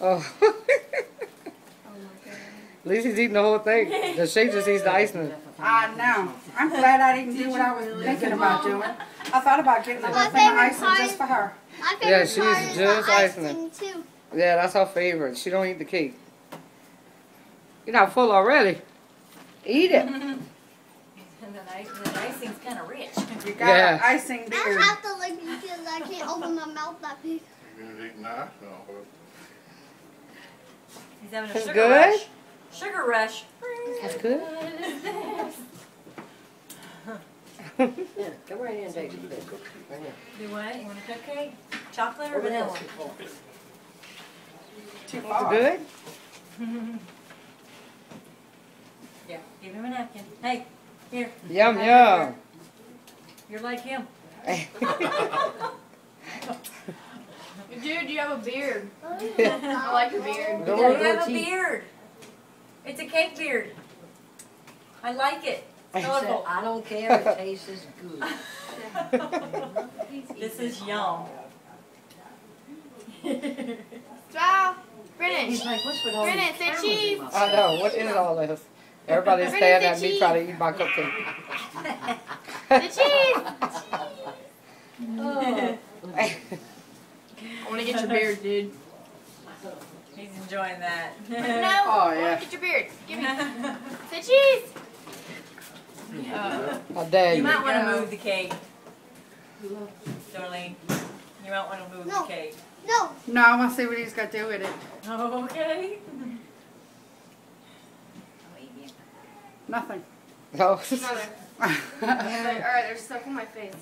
Oh. Oh my God. At least he's eating the whole thing. The shake just eats the icing. I know. I'm glad I didn't do what I was thinking about doing. I thought about getting the whole thing of icing just for her. My favorite Yeah, she's part is just the icing icing too. Yeah, that's her favorite. She don't eat the cake. You're not full already. Eat it. And the icing's kind of rich. You got Yeah. an icing I beard. have to lick it because I can't open my mouth that big. You're gonna eat nice now, but He's having a That's sugar good? rush. Sugar rush. That's good. What is this? Yeah, come right in and take some. Right here. Do what? You want a cupcake? Chocolate or vanilla? Too That's far. good. Yeah. Give him a napkin. Hey, here. Yum, yum. You're like him. Dude, you have a beard. I I like your beard. Don't You worry. have a beard. It's a cake beard. I like it. He said, Colorful. I don't care, it tastes as good. This is yum. Smile. He's Finish. like, what's with all these Finish, say cameras cheese. in my I know. What is all this? Everybody's staring at me trying to eat my cupcake. The cheese. Oh. I want to get your beard, dude. He's enjoying that. No. Oh, yeah. Get your beard. Give me. Say cheese. How dare You you? might want to move the cake. Darlene, you might want to move No. the cake. No. No, I want to see what he's got to do with it. Oh, okay. Nothing. No. Mother. Alright, there's stuff on my face.